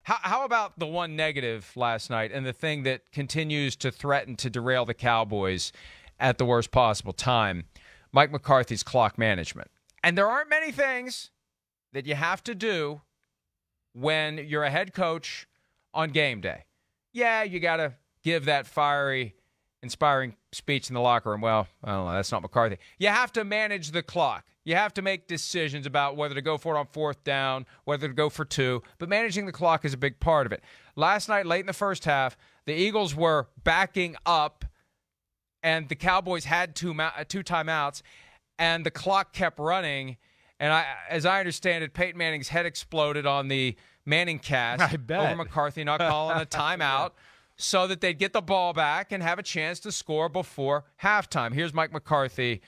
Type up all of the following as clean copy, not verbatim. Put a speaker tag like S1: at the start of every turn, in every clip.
S1: How about the one negative last night and the thing that continues to threaten to derail the Cowboys at the worst possible time? Mike McCarthy's clock management. And there aren't many things that you have to do when you're a head coach on game day. Yeah, you got to give that fiery, inspiring speech in the locker room. Well, I don't know. That's not McCarthy. You have to manage the clock. You have to make decisions about whether to go for it on fourth down, whether to go for two. But managing the clock is a big part of it. Last night, late in the first half, the Eagles were backing up, and the Cowboys had two timeouts, and the clock kept running. And as I understand it, Peyton Manning's head exploded on the Manning cast over McCarthy not calling a timeout so that they'd get the ball back and have a chance to score before halftime. Here's Mike McCarthy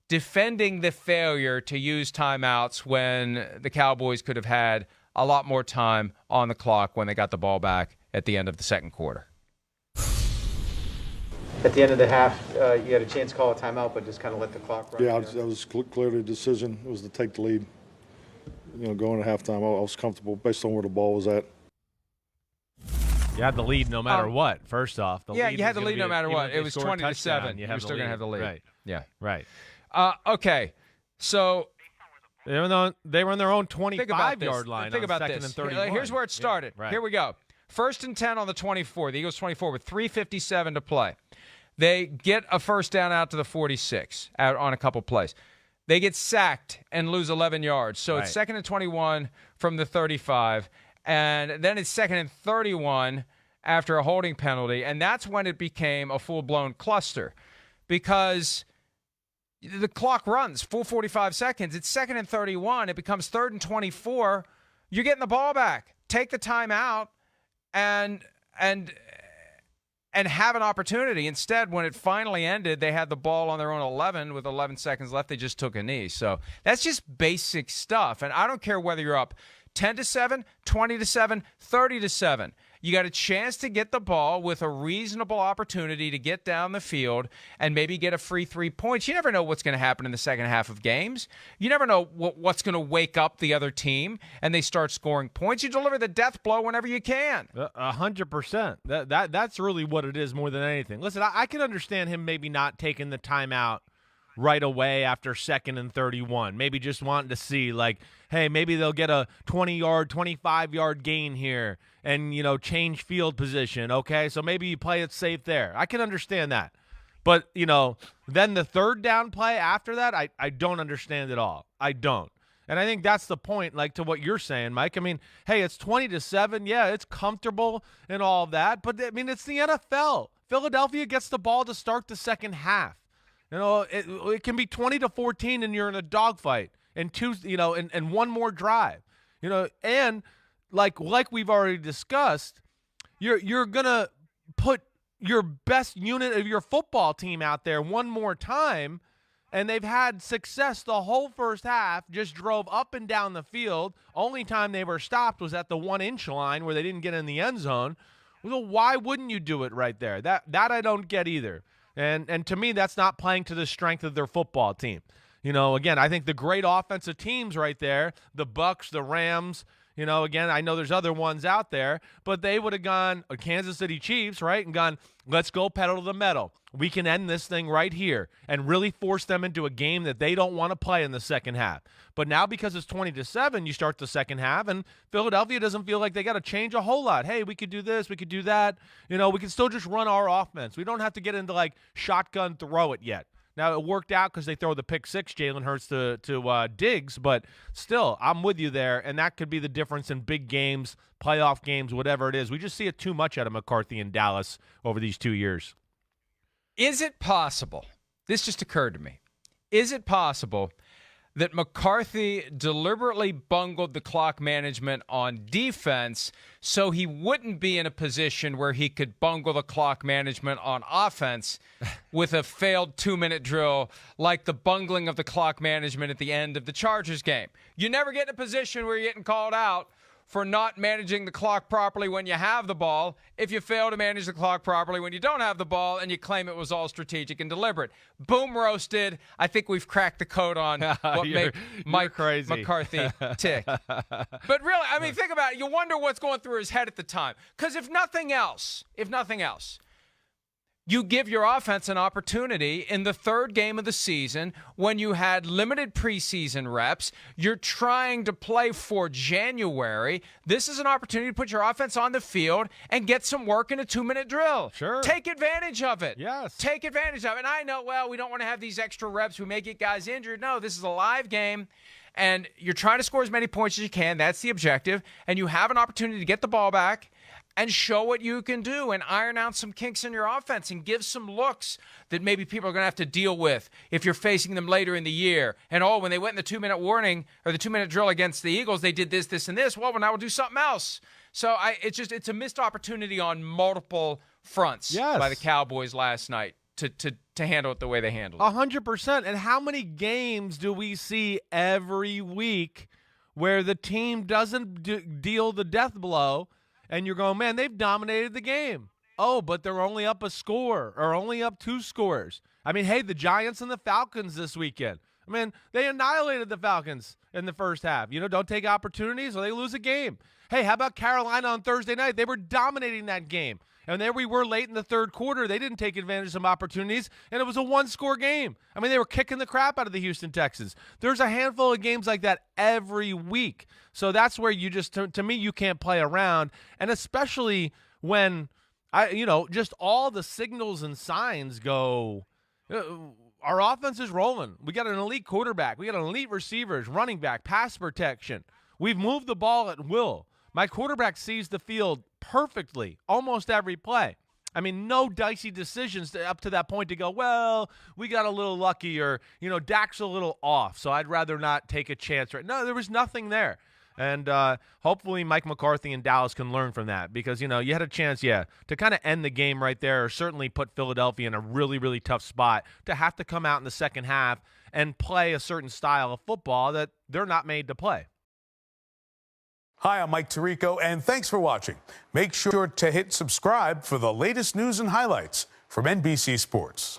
S1: defending the failure to use timeouts when the Cowboys could have had a lot more time on the clock when they got the ball back at the end of the second quarter.
S2: At the end of the half, you had a chance to call a timeout, but just kind of let the clock run.
S3: Yeah, that was clearly a decision. It was to take the lead. Going to halftime, I was comfortable based on where the ball was at.
S4: You had the lead no matter what, first off.
S1: You had the lead no matter what. It was 20-7. You're still going to have the lead.
S4: Right.
S1: Yeah.
S4: Right.
S1: Okay, so
S4: they were on their own 25-yard line.
S1: Think about
S4: second
S1: this.
S4: And 31.
S1: Here's where it started.
S4: Yeah, right.
S1: Here we go. 1st and 10 on the 24. The Eagles 24 with 3:57 to play. They get a first down out to the 46 out on a couple plays. They get sacked and lose 11 yards. So It's 2nd and 21 from the 35. And then it's 2nd and 31 after a holding penalty. And that's when it became a full-blown cluster because the clock runs full 45 seconds. It's 2nd and 31. It becomes 3rd and 24. You're getting the ball back. Take the time out and have an opportunity. Instead, when it finally ended, they had the ball on their own 11 with 11 seconds left. They just took a knee. So that's just basic stuff. And I don't care whether you're up 10-7, 20-7, 30-7. You got a chance to get the ball with a reasonable opportunity to get down the field and maybe get a free 3 points. You never know what's going to happen in the second half of games. You never know what's going to wake up the other team and they start scoring points. You deliver the death blow whenever you can.
S4: 100%. That's really what it is more than anything. Listen, I can understand him maybe not taking the timeout right away after 2nd and 31. Maybe just wanting to see, like, hey, maybe they'll get a 20-yard, 25-yard gain here and, change field position, okay? So maybe you play it safe there. I can understand that. But, then the third down play after that, I don't understand at all. I don't. And I think that's the point, like, to what you're saying, Mike. I mean, hey, it's 20-7. Yeah, it's comfortable and all of that. But, I mean, it's the NFL. Philadelphia gets the ball to start the second half. It can be 20-14 and you're in a dogfight and and one more drive. And like we've already discussed, you're gonna put your best unit of your football team out there one more time, and they've had success the whole first half, just drove up and down the field. Only time they were stopped was at the 1-inch line where they didn't get in the end zone. Well, why wouldn't you do it right there? That I don't get either. And to me, that's not playing to the strength of their football team. Again, I think the great offensive teams right there, the Bucks, the Rams, again, I know there's other ones out there, but they would have gone, Kansas City Chiefs, right, and gone, let's go pedal to the metal. We can end this thing right here and really force them into a game that they don't want to play in the second half. But now because it's 20-7, you start the second half, and Philadelphia doesn't feel like they got to change a whole lot. Hey, we could do this, we could do that. We can still just run our offense. We don't have to get into, like, shotgun throw it yet. Now, it worked out because they throw the pick six, Jalen Hurts to Diggs, but still, I'm with you there, and that could be the difference in big games, playoff games, whatever it is. We just see it too much out of McCarthy in Dallas over these 2 years.
S1: Is it possible, this just occurred to me, is it possible that McCarthy deliberately bungled the clock management on defense so he wouldn't be in a position where he could bungle the clock management on offense with a failed 2-minute drill like the bungling of the clock management at the end of the Chargers game? You never get in a position where you're getting called out for not managing the clock properly when you have the ball if you fail to manage the clock properly when you don't have the ball and you claim it was all strategic and deliberate. Boom, roasted. I think we've cracked the code on what made Mike McCarthy tick. But really, I mean, think about it. You wonder what's going through his head at the time. Because if nothing else, you give your offense an opportunity in the third game of the season when you had limited preseason reps. You're trying to play for January. This is an opportunity to put your offense on the field and get some work in a 2-minute drill.
S4: Sure.
S1: Take advantage of it.
S4: Yes.
S1: Take advantage of it. And I know, well, we don't want to have these extra reps. We may get guys injured. No, this is a live game. And you're trying to score as many points as you can. That's the objective. And you have an opportunity to get the ball back and show what you can do and iron out some kinks in your offense and give some looks that maybe people are going to have to deal with if you're facing them later in the year. And, when they went in the 2-minute warning or the 2-minute drill against the Eagles, they did this, this, and this. Well, now we'll do something else. So it's a missed opportunity on multiple fronts by the Cowboys last night to handle it the way they handled it.
S4: 100%. And how many games do we see every week where the team doesn't deal the death blow and you're going, man, they've dominated the game. Oh, but they're only up a score or only up 2 scores. I mean, hey, the Giants and the Falcons this weekend. I mean, they annihilated the Falcons in the first half. Don't take opportunities or they lose a game. Hey, how about Carolina on Thursday night? They were dominating that game. And there we were late in the third quarter. They didn't take advantage of some opportunities, and it was a 1-score game. I mean, they were kicking the crap out of the Houston Texans. There's a handful of games like that every week. So that's where you just, to me, you can't play around. And especially when, just all the signals and signs go, our offense is rolling. We got an elite quarterback. We got elite receivers, running back, pass protection. We've moved the ball at will. My quarterback sees the field perfectly almost every play. I mean, no dicey decisions up to that point to go, well, we got a little lucky or, Dak's a little off, so I'd rather not take a chance. No, there was nothing there. And hopefully Mike McCarthy and Dallas can learn from that because, you had a chance, to kind of end the game right there or certainly put Philadelphia in a really, really tough spot to have to come out in the second half and play a certain style of football that they're not made to play.
S5: Hi, I'm Mike Tirico, and thanks for watching. Make sure to hit subscribe for the latest news and highlights from NBC Sports.